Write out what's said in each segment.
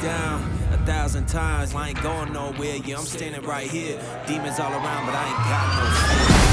down 1,000 times. I ain't going nowhere. Yeah, I'm standing right here. Demons all around, but I ain't got no fear.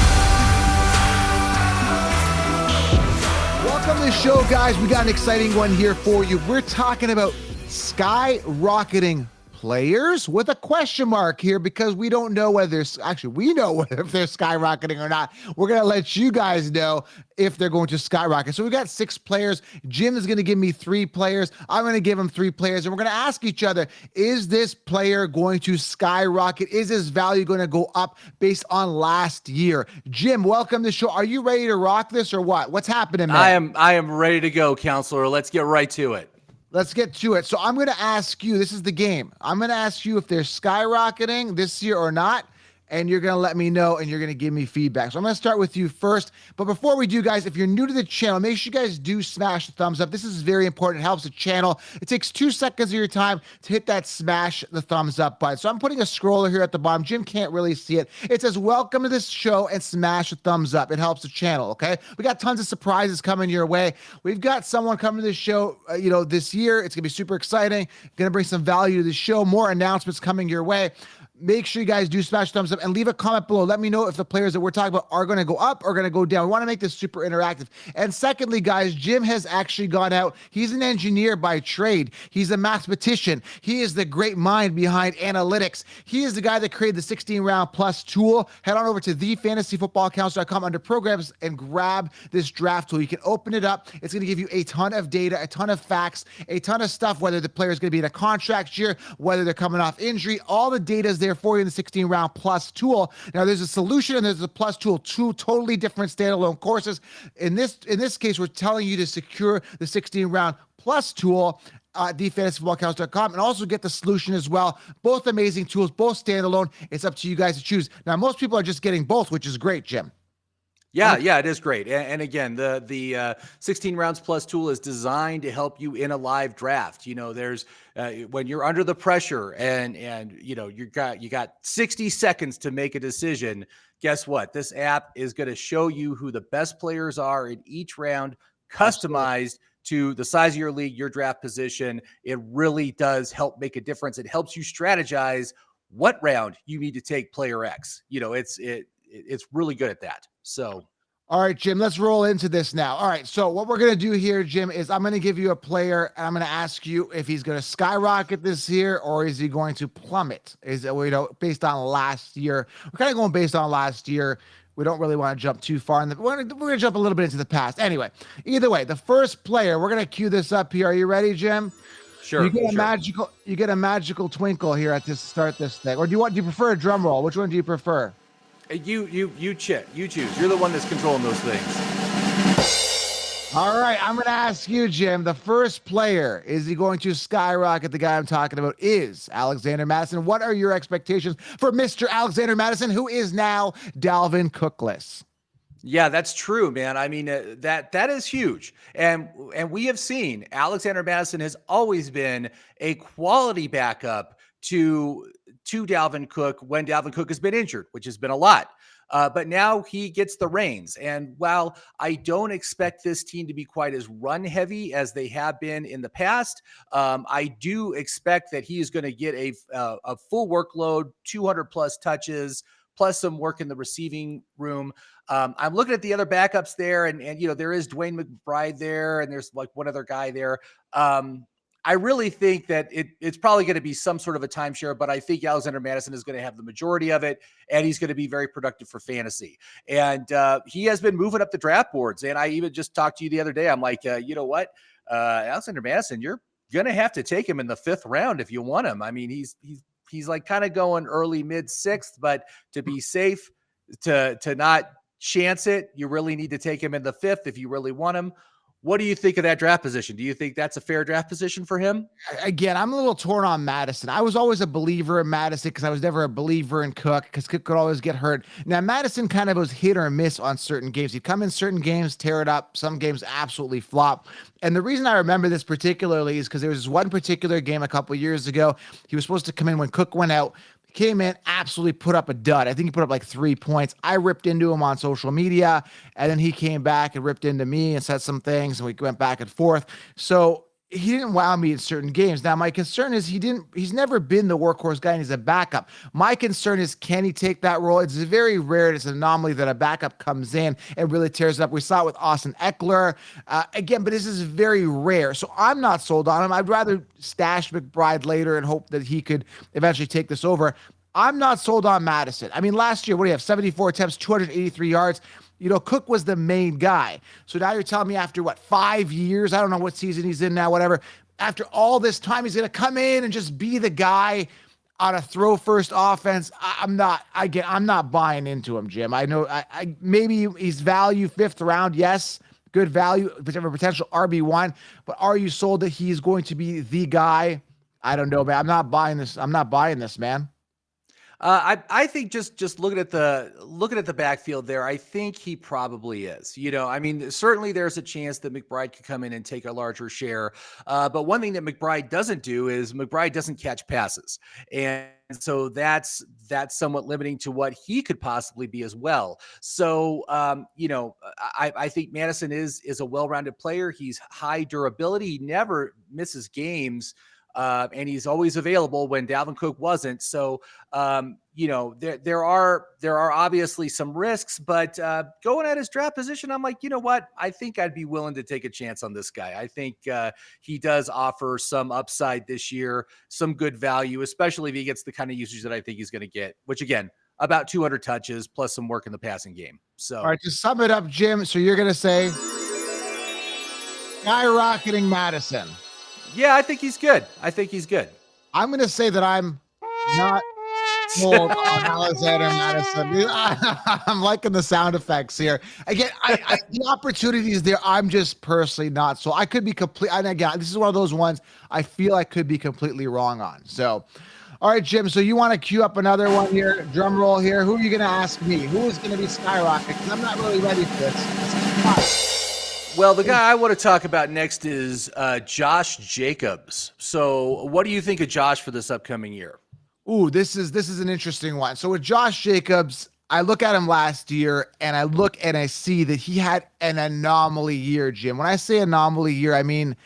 Welcome to the show, guys. We got an exciting one here for you. We're talking about skyrocketing players with a question mark here because we don't know whether we know if they're skyrocketing or not. We're going to let you guys know if they're going to skyrocket. So we got 6 players. Jim is going to give me 3 players. I'm going to give him 3 players, and we're going to ask each other, is this player going to skyrocket? Is his value going to go up based on last year? Jim, welcome to the show. Are you ready to rock this or what? What's happening, man? I am ready to go, counselor. Let's get right to it. Let's get to it. So I'm going to ask you, this is the game. I'm going to ask you if they're skyrocketing this year or not, and you're going to let me know, and you're going to give me feedback. So I'm going to start with you first. But before we do, guys, if you're new to the channel, make sure you guys do smash the thumbs up. This is very important. It helps the channel. It takes 2 seconds of your time to hit that smash the thumbs up button. So I'm putting a scroller here at the bottom. Jim can't really see it. It says, welcome to this show, and smash the thumbs up. It helps the channel, okay? We got tons of surprises coming your way. We've got someone coming to the show, this year. It's going to be super exciting. Going to bring some value to the show. More announcements coming your way. Make sure you guys do smash thumbs up and leave a comment below. Let me know if the players that we're talking about are going to go up or going to go down. We want to make this super interactive. And secondly, guys, Jim has actually gone out. He's an engineer by trade. He's a mathematician. He is the great mind behind analytics. He is the guy that created the 16-round plus tool. Head on over to thefantasyfootballcounselor.com under programs and grab this draft tool. You can open it up. It's going to give you a ton of data, a ton of facts, a ton of stuff, whether the player is going to be in a contract year, whether they're coming off injury. All the data is there for you in the 16-round plus tool. Now, there's a solution and there's a plus tool, 2 totally different standalone courses. In this case, we're telling you to secure the 16-round plus tool at thefantasyfootballcounselor.com and also get the solution as well. Both amazing tools, both standalone. It's up to you guys to choose. Now, most people are just getting both, which is great, Jim. Yeah, it is great. And again, the 16 rounds plus tool is designed to help you in a live draft. There's when you're under the pressure and you got 60 seconds to make a decision. Guess what? This app is going to show you who the best players are in each round, customized to the size of your league, your draft position. It really does help make a difference. It helps you strategize what round you need to take player X. It's really good at that. So, all right, Jim, let's roll into this now. All right, so what we're going to do here, Jim, is I'm going to give you a player, and I'm going to ask you if he's going to skyrocket this year or is he going to plummet? Is it, based on last year? We're kind of going based on last year. We don't really want to jump too far. We're going to jump a little bit into the past. Anyway, either way, the first player, we're going to cue this up here. Are you ready, Jim? Sure. You get a magical twinkle here at this start this thing. Or do you prefer a drum roll? Which one do you prefer? You choose. You're the one that's controlling those things. All right, I'm going to ask you, Jim. The first player, is he going to skyrocket? The guy I'm talking about is Alexander Mattison. What are your expectations for Mr. Alexander Mattison, who is now Dalvin Cookless? Yeah, that's true, man. I mean, that is huge. And we have seen Alexander Mattison has always been a quality backup to Dalvin Cook when Dalvin Cook has been injured, which has been a lot. But now he gets the reins. And while I don't expect this team to be quite as run heavy as they have been in the past, I do expect that he is going to get a full workload, 200 plus touches, plus some work in the receiving room. I'm looking at the other backups there, and there is Dwayne McBride there, and there's like one other guy there. I really think that it's probably going to be some sort of a timeshare, but I think Alexander Mattison is going to have the majority of it, and he's going to be very productive for fantasy. And he has been moving up the draft boards. And I even just talked to you the other day. I'm like, you know what, Alexander Mattison, you're going to have to take him in the 5th round if you want him. I mean, he's like kind of going early, mid 6th, but to be safe, to not chance it, you really need to take him in the 5th if you really want him. What do you think of that draft position? Do you think that's a fair draft position for him? Again, I'm a little torn on Madison. I was always a believer in Madison because I was never a believer in Cook because Cook could always get hurt. Now, Madison kind of was hit or miss on certain games. He'd come in certain games, tear it up. Some games absolutely flop. And the reason I remember this particularly is because there was this one particular game a couple years ago. He was supposed to come in when Cook went out. Came in, absolutely put up a dud. I think he put up like 3 points. I ripped into him on social media, and then he came back and ripped into me and said some things, and we went back and forth. So he didn't wow me in certain games. Now, my concern is he's never been the workhorse guy and he's a backup. My concern is, can he take that role? It's very rare. It's an anomaly that a backup comes in and really tears it up. We saw it with Austin Eckler again, but this is very rare. So I'm not sold on him. I'd rather stash McBride later and hope that he could eventually take this over. I'm not sold on Madison. I mean, last year, what do you have? 74 attempts, 283 yards. Cook was the main guy. So now you're telling me after 5 years, I don't know what season he's in now, whatever. After all this time, he's going to come in and just be the guy on a throw first offense. I'm not buying into him, Jim. I know maybe he's value 5th round. Yes. Good value, potential RB1, but are you sold that he's going to be the guy? I don't know, man. I'm not buying this, man. I think just looking at the backfield there, I think he probably is. I mean, certainly there's a chance that McBride could come in and take a larger share. But one thing that McBride doesn't do is McBride doesn't catch passes, and so that's somewhat limiting to what he could possibly be as well. So I think Madison is a well-rounded player. He's high durability. He never misses games. And he's always available when Dalvin Cook wasn't. So, there are obviously some risks, but going at his draft position, I'm like, you know what? I think I'd be willing to take a chance on this guy. I think he does offer some upside this year, some good value, especially if he gets the kind of usage that I think he's going to get, which again, about 200 touches plus some work in the passing game. So, all right, to sum it up, Jim. So you're going to say skyrocketing Madison. Yeah, I think he's good. I'm going to say that I'm not sold on Alexander Madison. I'm liking the sound effects here. Again, the opportunity is there. I'm just personally not. So I could be complete. And again, this is one of those ones I feel I could be completely wrong on. So, all right, Jim. So you want to cue up another one here? Drum roll here. Who are you going to ask me? Who is going to be skyrocketing? Because I'm not really ready for this. Well, the guy I want to talk about next is Josh Jacobs. So what do you think of Josh for this upcoming year? Ooh, this is an interesting one. So with Josh Jacobs, I look at him last year and I see that he had an anomaly year, Jim. When I say anomaly year, I mean,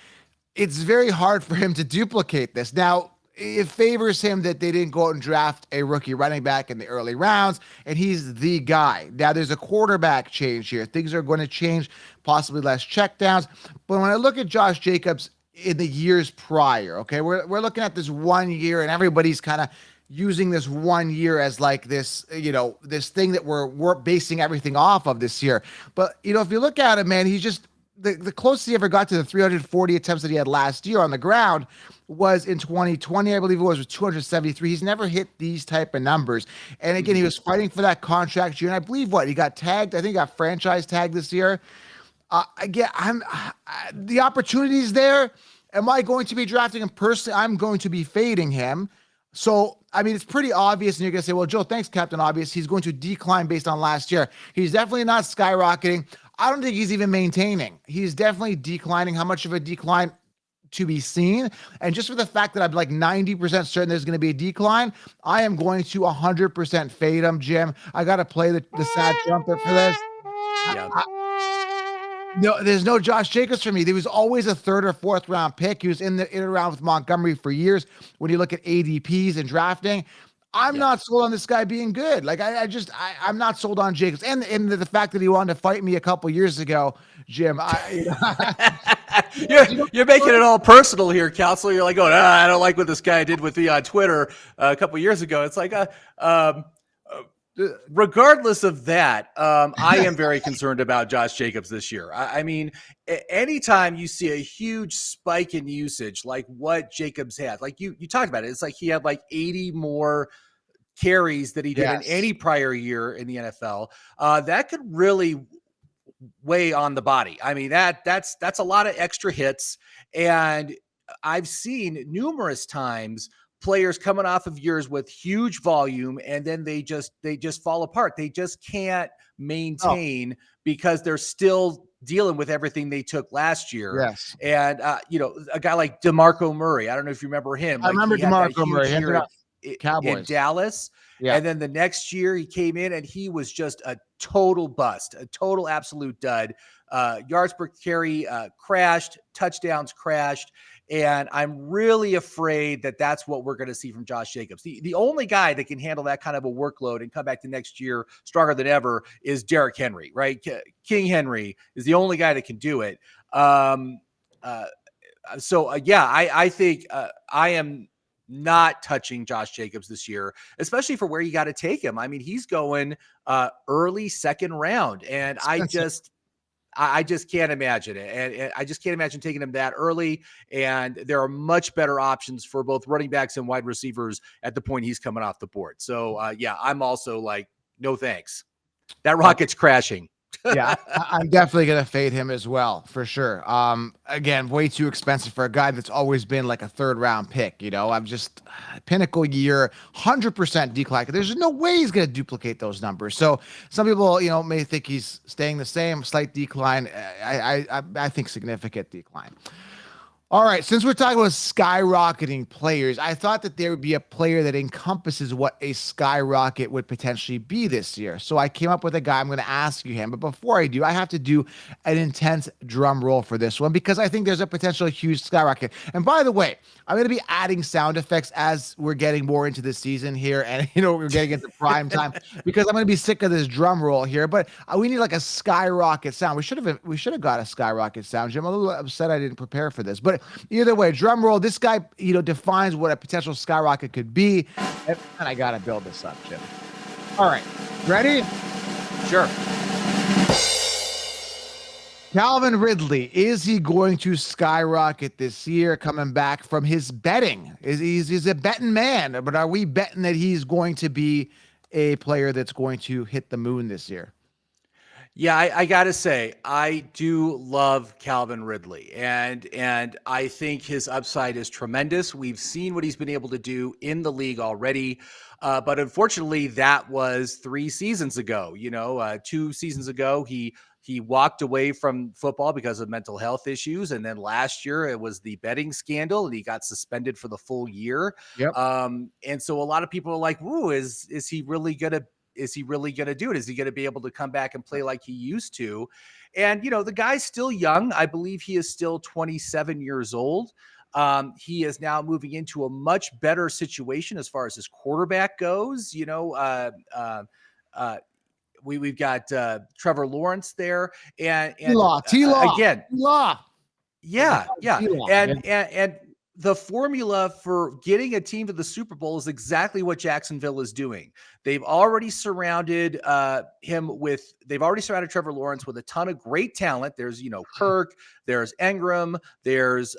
it's very hard for him to duplicate this. Now, it favors him that they didn't go out and draft a rookie running back in the early rounds, and he's the guy. Now, there's a quarterback change here. Things are going to change, possibly less checkdowns. But when I look at Josh Jacobs in the years prior, okay, we're looking at this 1 year, and everybody's kind of using this 1 year as like this, this thing that we're basing everything off of this year. But, if you look at him, man, he's just the closest he ever got to the 340 attempts that he had last year on the ground was in 2020, I believe it was, with 273. He's never hit these type of numbers. And again, he was fighting for that contract year. And I believe he got tagged. I think he got franchise tagged this year. Again, the opportunity's there. Am I going to be drafting him personally? I'm going to be fading him. So, I mean, it's pretty obvious. And you're going to say, well, Joe, thanks, Captain Obvious. He's going to decline based on last year. He's definitely not skyrocketing. I don't think he's even maintaining. He's definitely declining. How much of a decline to be seen? And just for the fact that I'm like 90% certain there's going to be a decline, I am going to 100% fade him, Jim. I got to play the sad trumpet for this. Yeah. No, there's no Josh Jacobs for me. There was always a 3rd or 4th round pick. He was in and around with Montgomery for years. When you look at ADPs and drafting, I'm not sold on this guy being good. Like I'm not sold on Jacobs, and the fact that he wanted to fight me a couple years ago, Jim. You're making it all personal here, Counselor. You're like, I don't like what this guy did with me on Twitter a couple years ago. It's like, regardless of that, I am very concerned about Josh Jacobs this year. I mean, anytime you see a huge spike in usage, like what Jacobs had, like you talked about it, it's like he had like 80 more carries that he did in any prior year in the NFL. That could really weigh on the body. I mean, that's a lot of extra hits. And I've seen numerous times players coming off of years with huge volume, and then they just fall apart. They just can't maintain because they're still dealing with everything they took last year. Yes. And, a guy like DeMarco Murray, I don't know if you remember him. I remember DeMarco Murray in Dallas. Yeah. And then the next year he came in and he was just a total bust, a total absolute dud. Yards per carry crashed, touchdowns crashed. And I'm really afraid that that's what we're going to see from Josh Jacobs. The only guy that can handle that kind of a workload and come back to next year stronger than ever is Derrick Henry, right? King Henry is the only guy that can do it. I think I am not touching Josh Jacobs this year, especially for where you got to take him. I mean, he's going early second round, and I just can't imagine it. And I just can't imagine taking him that early. And there are much better options for both running backs and wide receivers at the point he's coming off the board. So I'm also like, no thanks. That rocket's crashing. Yeah, I'm definitely gonna fade him as well, for sure. Again, way too expensive for a guy that's always been like a third round pick. I'm just pinnacle year, 100% decline. There's no way he's gonna duplicate those numbers. So some people, may think he's staying the same, slight decline. I think significant decline. All right, since we're talking about skyrocketing players, I thought that there would be a player that encompasses what a skyrocket would potentially be this year. So I came up with a guy. I'm going to ask you him. But before I do, I have to do an intense drum roll for this one because I think there's a potential huge skyrocket. And by the way, I'm going to be adding sound effects as we're getting more into the season here. And, we're getting into prime time because I'm going to be sick of this drum roll here. But we need like a skyrocket sound. We should have got a skyrocket sound, Jim. I'm a little upset I didn't prepare for this. But either way, drum roll. This guy, defines what a potential skyrocket could be. And I got to build this up, Jim. All right. Ready? Sure. Calvin Ridley, is he going to skyrocket this year coming back from his betting? He's a betting man, but are we betting that he's going to be a player that's going to hit the moon this year? Yeah, I gotta say, I do love Calvin Ridley, and I think his upside is tremendous. We've seen what he's been able to do in the league already, but unfortunately, that was 3 seasons ago. 2 seasons ago, he walked away from football because of mental health issues, and then last year it was the betting scandal, and he got suspended for the full year. Yep. And so a lot of people are like, "Ooh, is he really gonna?" Is he really going to do it? Is he going to be able to come back and play like he used to? And, the guy's still young. I believe he is still 27 years old. He is now moving into a much better situation as far as his quarterback goes. We've got Trevor Lawrence there. And T-Law. Again. T-Law. Yeah. And the formula for getting a team to the Super Bowl is exactly what Jacksonville is doing. They've already surrounded Trevor Lawrence with a ton of great talent. There's, Kirk, there's Engram, there's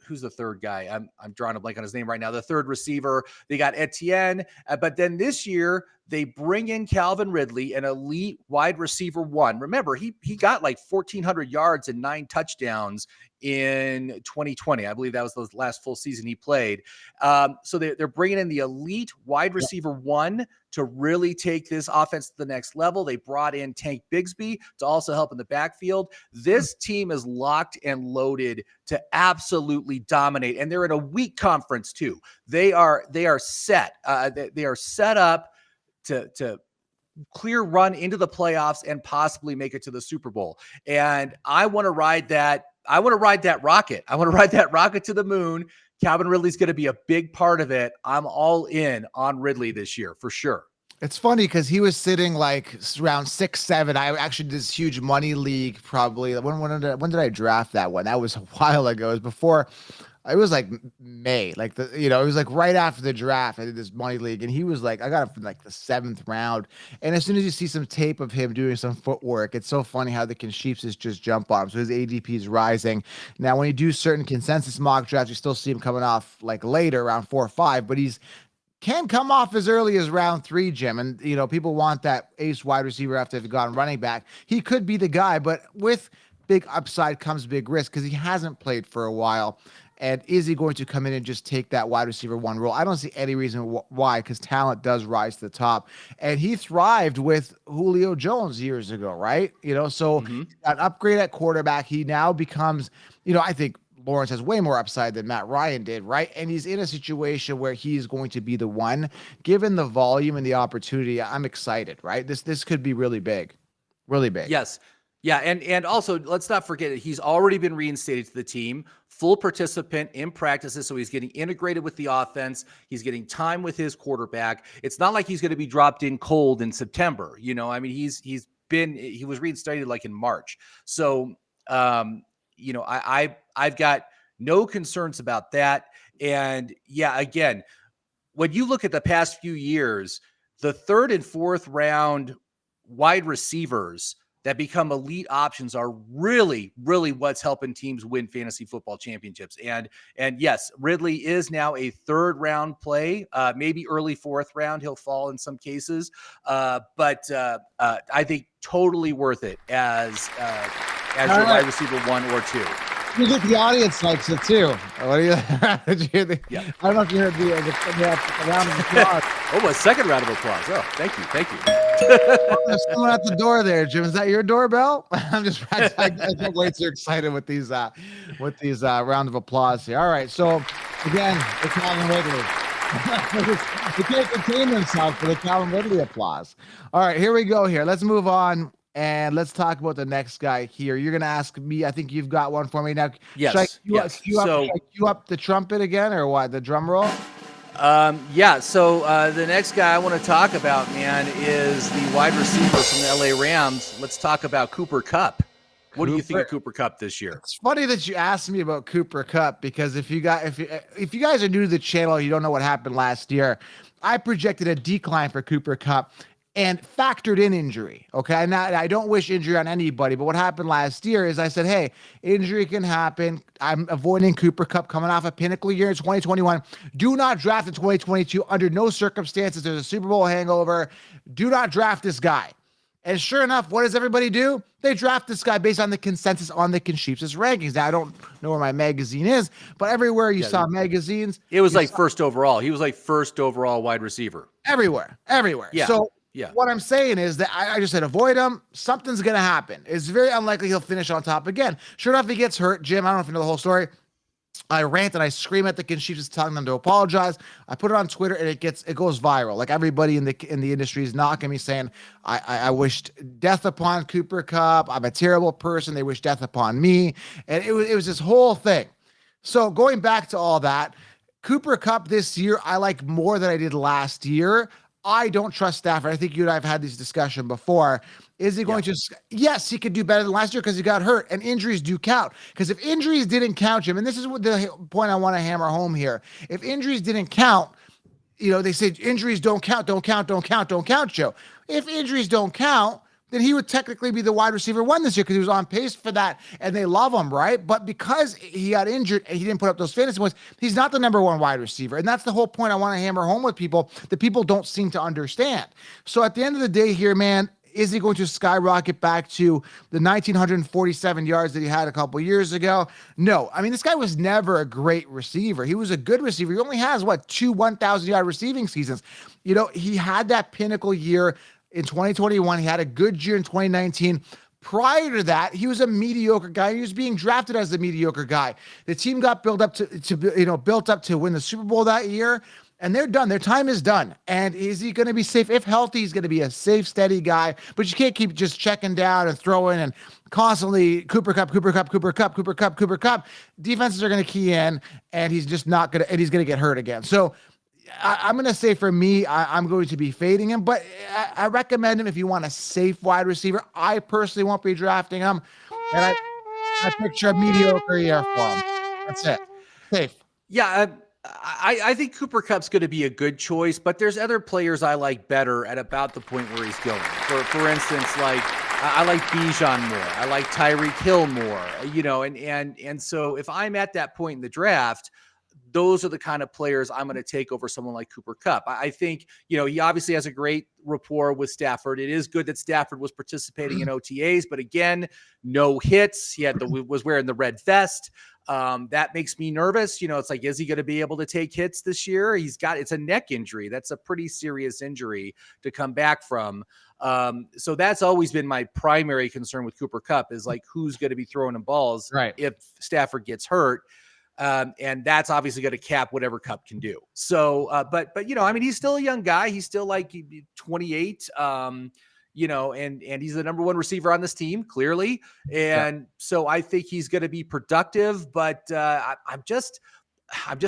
who's the third guy? I'm drawing a blank on his name right now. The third receiver, they got Etienne. But then this year they bring in Calvin Ridley, an elite wide receiver 1. Remember, he got like 1,400 yards and 9 touchdowns in 2020. I believe that was the last full season he played. So they're bringing in the elite wide receiver 1 to really take this offense to the next level. They brought in Tank Bigsby to also help in the backfield. This team is locked and loaded to absolutely dominate. And they're in a weak conference too. They are set. They are set up to clear run into the playoffs and possibly make it to the Super Bowl. And I want to ride that. I want to ride that rocket. I want to ride that rocket to the moon. Calvin Ridley's going to be a big part of it. I'm all in on Ridley this year for sure. It's funny because he was sitting like around 6-7. I actually did this huge money league probably. When did I draft that one? That was a while ago. It was before. It was like May, it was like right after the draft. I did this money league, and he was like, I got it from like the 7th round. And as soon as you see some tape of him doing some footwork, it's so funny how the Sheeps just jump on him. So his ADP is rising. Now, when you do certain consensus mock drafts, you still see him coming off like later, around 4 or 5, but can come off as early as round 3, Jim. And, people want that ace wide receiver after they've gone running back. He could be the guy, but with big upside comes big risk because he hasn't played for a while. And is he going to come in and just take that wide receiver 1 role? I don't see any reason why, because talent does rise to the top. And he thrived with Julio Jones years ago, right? So an upgrade at quarterback. He now becomes, I think Lawrence has way more upside than Matt Ryan did, right? And he's in a situation where he's going to be the one. Given the volume and the opportunity, I'm excited, right? This could be really big. Really big. Yes. Yeah, and also let's not forget that he's already been reinstated to the team, full participant in practices, so he's getting integrated with the offense. He's getting time with his quarterback. It's not like he's going to be dropped in cold in September. I mean, he was reinstated like in March. So, I've got no concerns about that. And yeah, again, when you look at the past few years, the third and fourth round wide receivers that become elite options are really, really what's helping teams win fantasy football championships. And yes, Ridley is now a third round play, maybe early fourth round. He'll fall in some cases, but I think totally worth it as your wide receiver 1 or 2. You think the audience likes it too? What do you? Did you think? Yeah. I don't know if you heard the round of applause. Oh, a second round of applause. Oh, thank you. There's someone at the door there, Jim. Is that your doorbell? I'm just. I can't wait. So excited with these round of applause here. All right. So again, it's Calvin Ridley. He can't contain himself for the Calvin Ridley applause. All right, here we go. Here, let's move on. And let's talk about the next guy here. You're going to ask me. I think you've got one for me now. Yes. Should I cue up the trumpet again, or what? The drum roll? Yeah. So the next guy I want to talk about, man, is the wide receiver from the LA Rams. Let's talk about Cooper Kupp. What do you think of Cooper Kupp this year? It's funny that you asked me about Cooper Kupp, because if you guys are new to the channel, you don't know what happened last year. I projected a decline for Cooper Kupp and factored in injury. Okay. Now, I don't wish injury on anybody, but what happened last year is I said, hey, injury can happen. I'm avoiding Cooper Kupp coming off a pinnacle year in 2021. Do not draft in 2022 under no circumstances. There's a Super Bowl hangover. Do not draft this guy. And sure enough, what does everybody do? They draft this guy based on the consensus on the Concheap's rankings. Now, I don't know where my magazine is, but everywhere you saw magazines. It was like first overall. He was like first overall wide receiver. Everywhere. Yeah. So what I'm saying is that I just said avoid him. Something's going to happen. It's very unlikely he'll finish on top again. Sure enough, he gets hurt. Jim, I don't know if you know the whole story. I rant and I scream at the Concheap's, telling them to apologize. I put it on Twitter and it goes viral. Like, everybody in the industry is knocking me, saying I wished death upon Cooper Kupp. I'm a terrible person. They wish death upon me, and it was this whole thing. So going back to all that, Cooper Kupp this year I like more than I did last year. I don't trust Stafford. I think you and I have had this discussion before. Is he going to? Yes, he could do better than last year because he got hurt, and injuries do count. Because if injuries didn't count, Jim, and this is what the point I want to hammer home here. If injuries didn't count, they say injuries don't count, Joe. If injuries don't count, then he would technically be the wide receiver 1 this year, because he was on pace for that, and they love him, right? But because he got injured and he didn't put up those fantasy points, he's not the number 1 wide receiver. And that's the whole point I want to hammer home with people that people don't seem to understand. So at the end of the day here, man, is he going to skyrocket back to the 1,947 yards that he had a couple years ago? No. I mean, this guy was never a great receiver. He was a good receiver. He only has, 2 1,000-yard receiving seasons. He had that pinnacle year in 2021. He had a good year in 2019. Prior to that, he was a mediocre guy. He was being drafted as a mediocre guy. The team got built up to win the Super Bowl that year, and they're done. Their time is done. And is he going to be safe? If healthy, he's going to be a safe, steady guy. But you can't keep just checking down and throwing and constantly Cooper Kupp. Defenses are going to key in, and he's just not going to, and he's going to get hurt again. So I'm going to say, for me, I'm going to be fading him, but I recommend him if you want a safe wide receiver. I personally won't be drafting him, and I picture a mediocre year for him. That's it. Safe. Yeah, I think Cooper Kupp's going to be a good choice, but there's other players I like better at about the point where he's going. For instance, like I like Bijan more. I like Tyreek Hill more. And so if I'm at that point in the draft, those are the kind of players I'm going to take over someone like Cooper Kupp. I think, he obviously has a great rapport with Stafford. It is good that Stafford was participating in OTAs, but again, no hits. He was wearing the red vest. That makes me nervous. It's like, is he going to be able to take hits this year? It's a neck injury. That's a pretty serious injury to come back from. So that's always been my primary concern with Cooper Kupp, is like, who's going to be throwing him balls if Stafford gets hurt. And that's obviously going to cap whatever Kupp can do. So, but he's still a young guy. He's still like 28. and he's the number one receiver on this team, clearly. And so I think he's going to be productive, but I'm just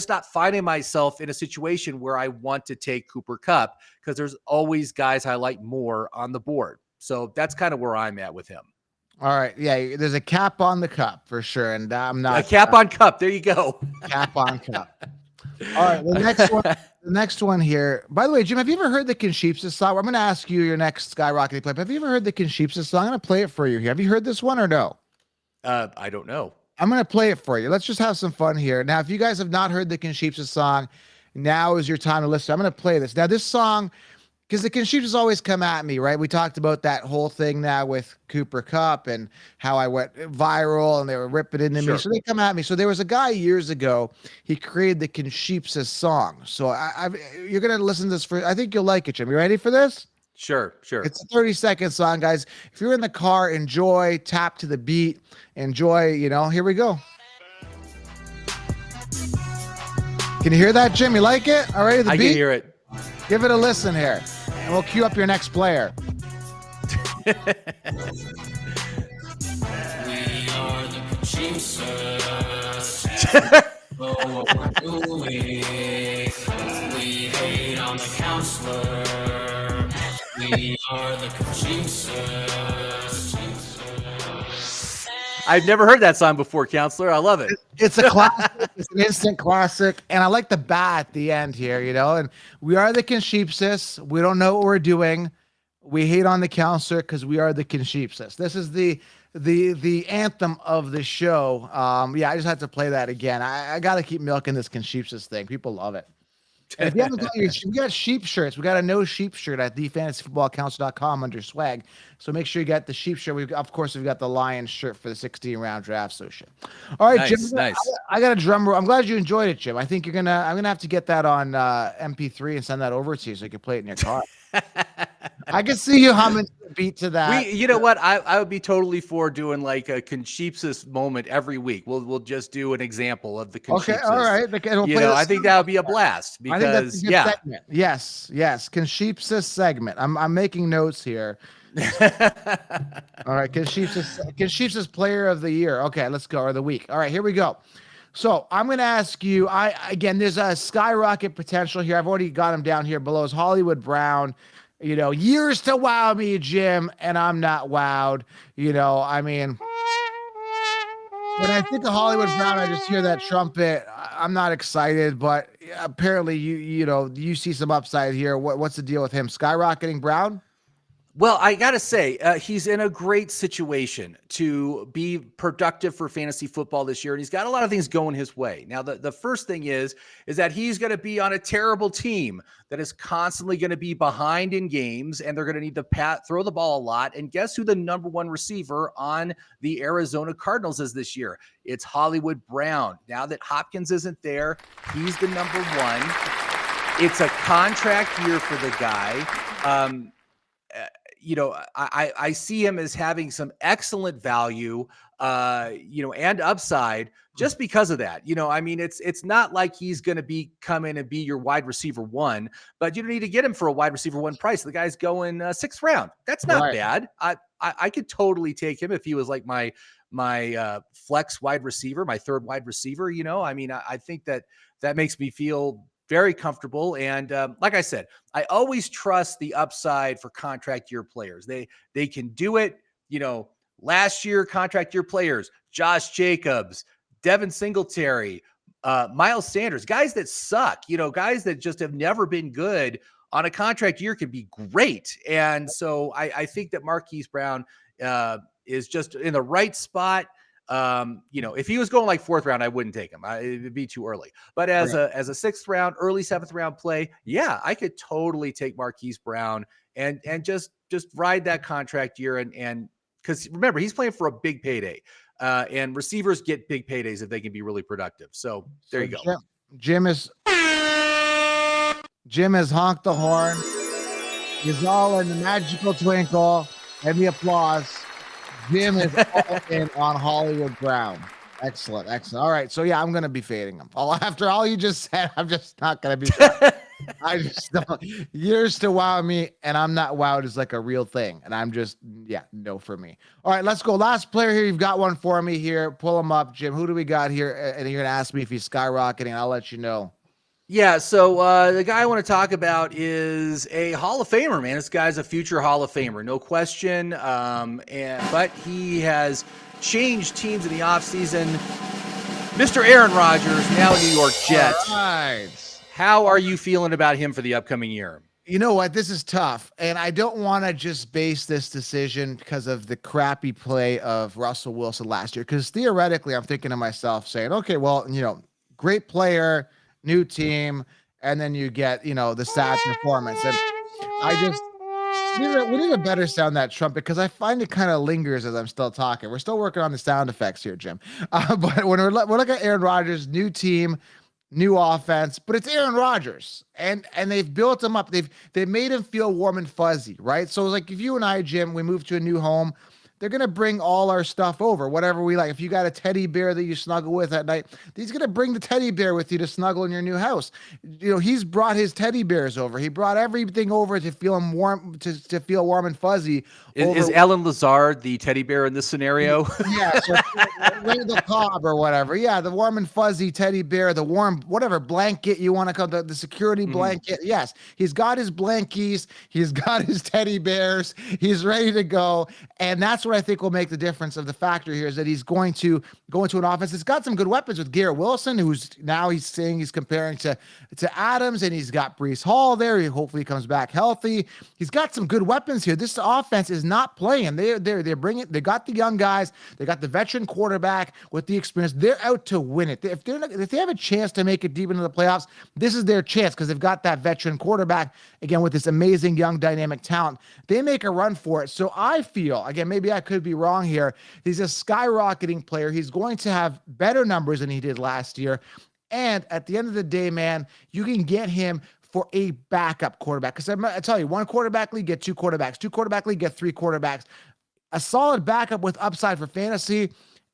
not finding myself in a situation where I want to take Cooper Kupp, because there's always guys I like more on the board. So that's kind of where I'm at with him. All right. Yeah. There's a cap on the Kupp for sure. And I'm not a cap on Kupp. There you go. Cap on Kupp. All right. The next one here. By the way, Jim, have you ever heard the Conchipsa song? I'm going to ask you your next skyrocketing play. Have you ever heard the Conchipsa song? I'm going to play it for you here. Have you heard this one or no? I don't know. I'm going to play it for you. Let's just have some fun here. Now, if you guys have not heard the Conchipsa song, now is your time to listen. I'm going to play this. Now, this song, because the Conchipsas always come at me, right? We talked about that whole thing now with Cooper Kupp and how I went viral and they were ripping into me. So they come at me. So there was a guy years ago, he created the Conchipsa song. So you're going to listen to this I think you'll like it, Jim. You ready for this? Sure. It's a 30-second song, guys. If you're in the car, enjoy, tap to the beat, enjoy, here we go. Can you hear that, Jim? You like it? All right, the beat? I can hear it. Give it a listen here, and we'll cue up your next player. We are the Conchipsas. What we're doing. We hate on the counselor. We are the Conchipsas. I've never heard that song before, Counselor. I love it. It's a classic. It's an instant classic. And I like the bat at the end here, and we are the Conchipsas. We don't know what we're doing. We hate on the counselor because we are the Conchipsas. This is the anthem of the show. I just had to play that again. I got to keep milking this Conchipsas thing. People love it. And if you haven't got we got sheep shirts. We got a no sheep shirt at thefantasyfootballcounts.com under swag. So make sure you got the sheep shirt. We've got the Lions shirt for the 16-round draft. So shit. All right, nice, Jim. Nice. I got a drum roll. I'm glad you enjoyed it, Jim. I think I'm gonna have to get that on MP3 and send that over to you so you can play it in your car. I can see you humming the beat to that. You know what? I would be totally for doing like a Conchipsas moment every week. We'll just do an example of the Conchipsas. Okay, all right. I think that would be a blast because I think that's a good segment. Yes, Conchipsas segment. I'm making notes here. All right, Conchipsas player of the year. Okay, let's go, or the week. All right, here we go. So I'm going to ask you, there's a skyrocket potential here. I've already got him down here below. Is Hollywood Brown, years to wow me, Jim, and I'm not wowed. When I think of Hollywood Brown, I just hear that trumpet. I'm not excited, but apparently you see some upside here. What's the deal with him? Skyrocketing Brown? Well, I got to say, he's in a great situation to be productive for fantasy football this year, and he's got a lot of things going his way. Now, the first thing is that he's going to be on a terrible team that is constantly going to be behind in games, and they're going to need to throw the ball a lot. And guess who the number one receiver on the Arizona Cardinals is this year? It's Hollywood Brown. Now that Hopkins isn't there, he's the number one. It's a contract year for the guy. I see him as having some excellent value, and upside just because of that. It's not like he's going to come in and be your wide receiver one, but you don't need to get him for a wide receiver one price. The guy's going 6th round. That's not bad. I could totally take him if he was like my flex wide receiver, my third wide receiver. I think that makes me feel very comfortable. And like I said, I always trust the upside for contract year players. They can do it. Last year, contract year players, Josh Jacobs, Devin Singletary, Miles Sanders, guys that suck, guys that just have never been good on a contract year can be great. And so I think that Marquise Brown is just in the right spot. If he was going like 4th round, I wouldn't take him. It'd be too early. But as a 6th round, early 7th round play, I could totally take Marquise Brown and just ride that contract year. And because remember, he's playing for a big payday, and receivers get big paydays if they can be really productive. So there you go. Jim has honked the horn. He's all in the magical twinkle and the applause. Jim is all in on Hollywood Brown. Excellent. All right. So, I'm going to be fading him. After all you just said, I'm just not going to be I just don't. You're still wowing me, and I'm not wowed as like a real thing. And I'm just, yeah, no for me. All right, let's go. Last player here. You've got one for me here. Pull him up, Jim. Who do we got here? And you're gonna ask me if he's skyrocketing. I'll let you know. Yeah, so the guy I want to talk about is a Hall of Famer, man. This guy's a future Hall of Famer, no question. But he has changed teams in the offseason. Mr. Aaron Rodgers, now a New York Jet. All right. How are you feeling about him for the upcoming year? You know what? This is tough. And I don't want to just base this decision because of the crappy play of Russell Wilson last year. Because theoretically, I'm thinking to myself saying, okay, well, great player, new team, and then you get, the sad performance. And I just, we need a better sound that trumpet because I find it kind of lingers as I'm still talking. We're still working on the sound effects here, Jim. But when we're looking at Aaron Rodgers, new team, new offense, but it's Aaron Rodgers, and they've built him up. They've made him feel warm and fuzzy, right? So like if you and I, Jim, we move to a new home, they're gonna bring all our stuff over, whatever we like. If you got a teddy bear that you snuggle with at night, he's gonna bring the teddy bear with you to snuggle in your new house. He's brought his teddy bears over. He brought everything over to feel him warm, to feel warm and fuzzy. Is Ellen Lazard the teddy bear in this scenario? Yeah, so the cob or whatever. Yeah, the warm and fuzzy teddy bear, the warm whatever blanket you want to call the security blanket. Yes, he's got his blankies, he's got his teddy bears, he's ready to go, and that's what I think will make the difference of the factor here is that he's going to go into an offense. It's got some good weapons with Garrett Wilson, who's now he's comparing to Adams, and he's got Breece Hall there. He hopefully comes back healthy. He's got some good weapons here. This offense is not playing. They're bringing. They got the young guys. They got the veteran quarterback with the experience. They're out to win it. If they have a chance to make it deep into the playoffs, this is their chance because they've got that veteran quarterback again with this amazing young dynamic talent. They make a run for it. So I feel, again, maybe I could be wrong here, he's a skyrocketing player. He's going to have better numbers than he did last year. And at the end of the day, man, you can get him for a backup quarterback. Because I tell you, one quarterback league, get two quarterbacks. Two quarterback league, get three quarterbacks. A solid backup with upside for fantasy.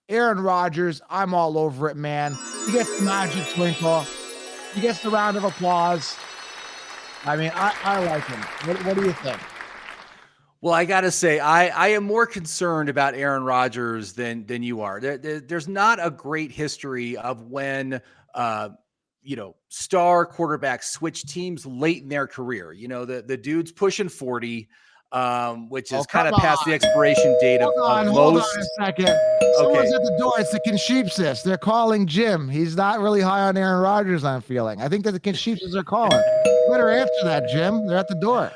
Aaron Rodgers, I'm all over it, man. He gets the magic twinkle. He gets the round of applause. I mean, I like him. What do you think? Well, I got to say, I am more concerned about Aaron Rodgers than you are. There's not a great history of when star quarterbacks switch teams late in their career. The dude's pushing 40, which is kind of past the expiration date of most. Hold on a second. Someone's at the door. It's the Kinshipsis. They're calling Jim. He's not really high on Aaron Rodgers, I'm feeling. I think that the Kinshipsis are calling. You better answer that, Jim. They're at the door.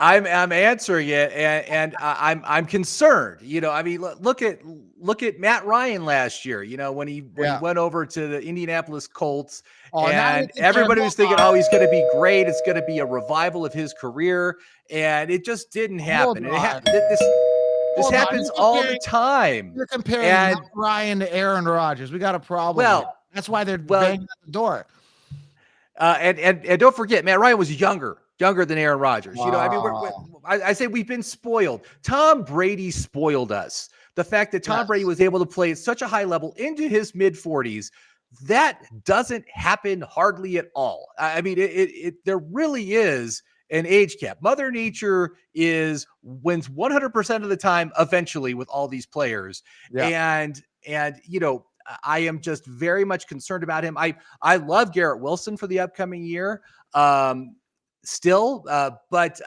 I'm answering it, and I'm concerned. I mean, look at Matt Ryan last year. When he went over to the Indianapolis Colts, and everybody was thinking, oh, he's going to be great. It's going to be a revival of his career, and it just didn't happen. This happens all the time. You're comparing Matt Ryan to Aaron Rodgers. We got a problem. Well, that's why they're banging at the door. And don't forget, Matt Ryan was younger than Aaron Rodgers. Wow. I mean, I say we've been spoiled. Tom Brady spoiled us. The fact that Tom Brady was able to play at such a high level into his mid-40s, that doesn't happen hardly at all. I mean, there really is an age cap. Mother Nature wins 100% of the time eventually with all these players. Yeah. And I am just very much concerned about him. I love Garrett Wilson for the upcoming year. Still, but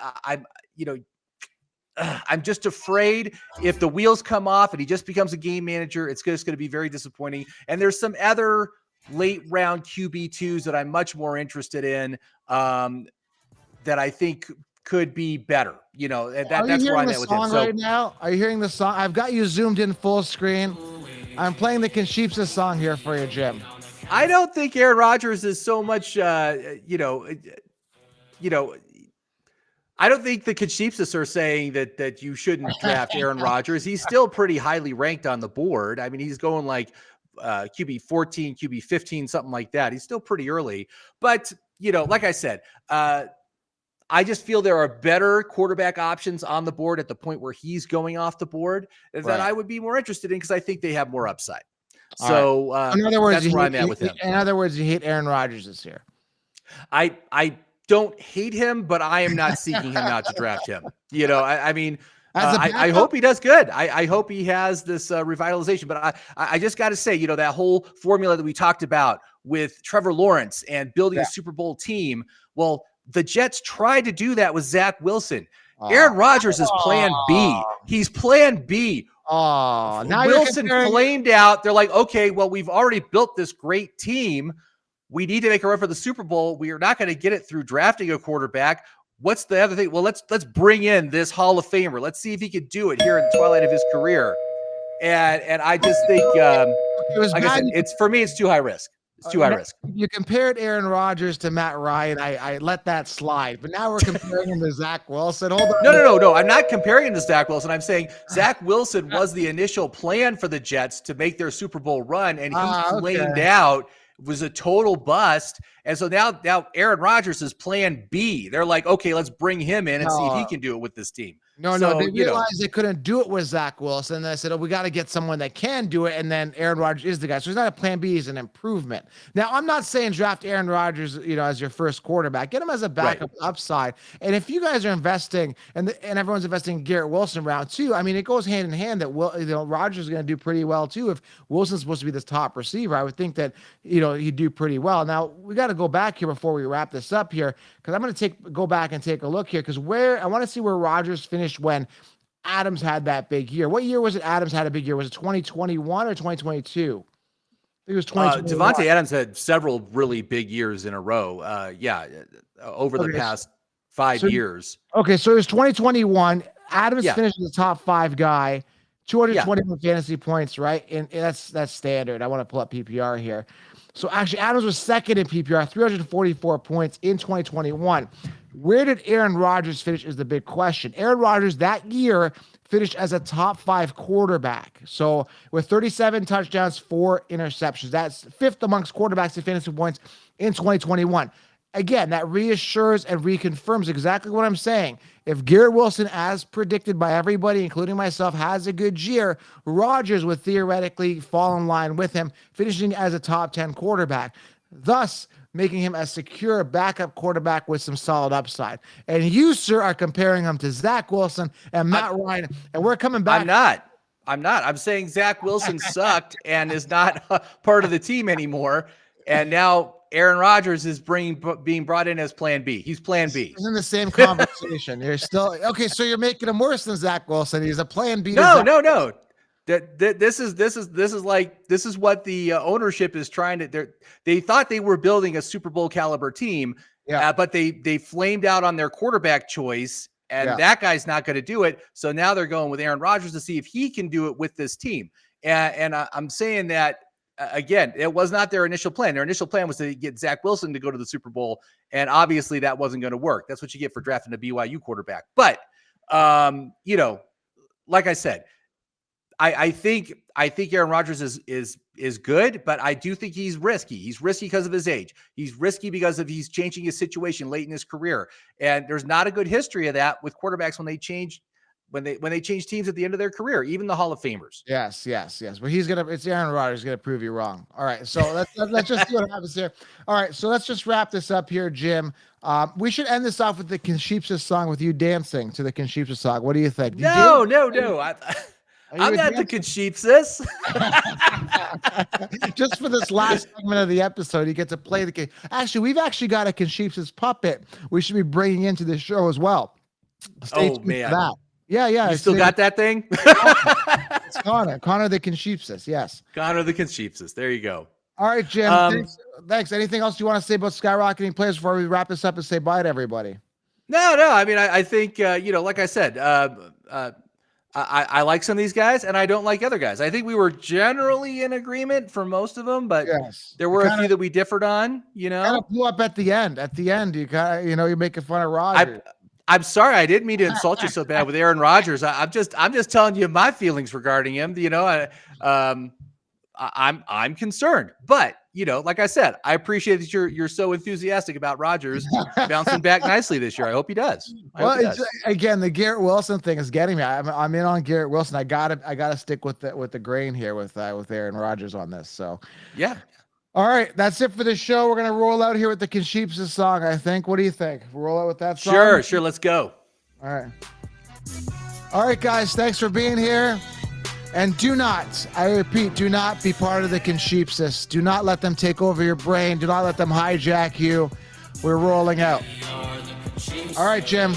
I'm just afraid if the wheels come off and he just becomes a game manager, it's just going to be very disappointing. And there's some other late round QB2s that I'm much more interested in that I think could be better. That's where I'm at with it. So right now, are you hearing the song? I've got you zoomed in full screen. I'm playing the Kinshipsis song here for you, Jim. I don't think Aaron Rodgers is so much, I don't think the Kinshipsis are saying that you shouldn't draft Aaron Rodgers. He's still pretty highly ranked on the board. I mean, he's going like QB 14, QB 15, something like that. He's still pretty early. But, like I said, I just feel there are better quarterback options on the board at the point where he's going off the board that I would be more interested in because I think they have more upside. So in other words, that's where I'm at with him. In other words, you hate Aaron Rodgers this year. I don't hate him, but I am not seeking him out to draft him. You know, I mean, As a I backup? hope he does good. I hope he has this revitalization. But I just got to say, you know, that whole formula that we talked about with Trevor Lawrence and building a Super Bowl team. Well, the Jets tried to do that with Zach Wilson. Aaron Rodgers is plan B. He's plan B. Oh, now Wilson flamed out. They're like, okay, well, we've already built this great team. We need to make a run for the Super Bowl. We are not going to get it through drafting a quarterback. What's the other thing? Well, let's bring in this Hall of Famer. Let's see if he could do it here in the twilight of his career. And I just think, like I said, it's for me, it's too high risk. It's too high risk. You compared Aaron Rodgers to Matt Ryan. I let that slide, but now we're comparing him to Zach Wilson. Hold on. No. I'm not comparing him to Zach Wilson. I'm saying Zach Wilson was the initial plan for the Jets to make their Super Bowl run, and he flamed out. Was a total bust. And so now Aaron Rodgers is plan B. They're like, okay, let's bring him in and see if he can do it with this team. No, they realized they couldn't do it with Zach Wilson. And they said, we got to get someone that can do it. And then Aaron Rodgers is the guy. So he's not a plan B, he's an improvement. Now, I'm not saying draft Aaron Rodgers, as your first quarterback. Get him as a backup upside. And if you guys are investing and everyone's investing in Garrett Wilson round 2, I mean, it goes hand in hand that Rodgers is going to do pretty well too. If Wilson's supposed to be this top receiver, I would think that, he'd do pretty well. Now, we got to go back here before we wrap this up here, because I'm going to go back and take a look here, because I want to see where Rodgers finished when Adams had that big year. What year was it Adams had a big year? Was it 2021 or 2022? I think it was 2021. Devontae Adams had several really big years in a row. Over the past 5 years. Okay, so it was 2021. Adams finished as the top 5 guy, 221 fantasy points, right? And that's standard. I want to pull up PPR here. So actually, Adams was second in PPR, 344 points in 2021. Where did Aaron Rodgers finish is the big question. Aaron Rodgers that year finished as a top 5 quarterback. So with 37 touchdowns, 4 interceptions. That's 5th amongst quarterbacks in fantasy points in 2021. Again, that reassures and reconfirms exactly what I'm saying. If Garrett Wilson, as predicted by everybody, including myself, has a good year, Rodgers would theoretically fall in line with him, finishing as a top 10 quarterback, thus making him a secure backup quarterback with some solid upside. And you, sir, are comparing him to Zach Wilson and Matt Ryan, and we're coming back. I'm not. I'm saying Zach Wilson sucked and is not part of the team anymore, and now Aaron Rodgers is being brought in as plan B. He's plan B. He's in the same conversation. You're still okay. So you're making him worse than Zach Wilson. He's a plan B. No. This is what the ownership is trying to. They thought they were building a Super Bowl caliber team, but they flamed out on their quarterback choice, and that guy's not going to do it. So now they're going with Aaron Rodgers to see if he can do it with this team. And I'm saying that. Again, it was not their initial plan. Their initial plan was to get Zach Wilson to go to the Super Bowl, and obviously that wasn't going to work. That's what you get for drafting a BYU quarterback. But, like I said, I think Aaron Rodgers is good, but I do think he's risky. He's risky because of his age. He's risky because he's changing his situation late in his career, and there's not a good history of that with quarterbacks when they change. When they change teams at the end of their career, even the Hall of Famers. Yes. But it's Aaron Rodgers going to prove you wrong. All right. So let's just see what happens here. All right. So let's just wrap this up here, Jim. We should end this off with the Conchipsa song with you dancing to the Conchipsa song. What do you think? No. I'm not the Conchipsas. Just for this last segment of the episode, you get to play the game. Actually, we've actually got a Conchipsas puppet we should be bringing into the show as well. Stay tuned for that. Yeah. You still got that thing? It's Connor the Conchipsas. Yes. Connor the Conchipsas. There you go. All right, Jim. Thanks. Anything else you want to say about skyrocketing players before we wrap this up and say bye to everybody? No. I mean, I think, like I said, I like some of these guys and I don't like other guys. I think we were generally in agreement for most of them, but there were a few that we differed on, Kind of blew up at the end. You you're making fun of Rodgers. I'm sorry, I didn't mean to insult you so bad with Aaron Rodgers. I'm just telling you my feelings regarding him. I'm concerned, but like I said, I appreciate that you're so enthusiastic about Rodgers bouncing back nicely this year. I hope he does. Again, the Garrett Wilson thing is getting me. I'm in on Garrett Wilson. I gotta stick with the grain here with Aaron Rodgers on this. So yeah. All right, that's it for the show. We're gonna roll out here with the Conchipsa song, I think. What do you think? Roll out with that song? Sure. Let's go. All right, guys. Thanks for being here. And do not, I repeat, do not be part of the Conchipsis. Do not let them take over your brain. Do not let them hijack you. We're rolling out. All right, Jim.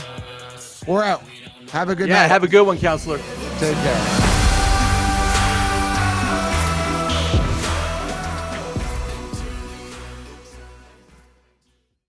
We're out. Have a good night. Yeah, have a good one, counselor. Take care.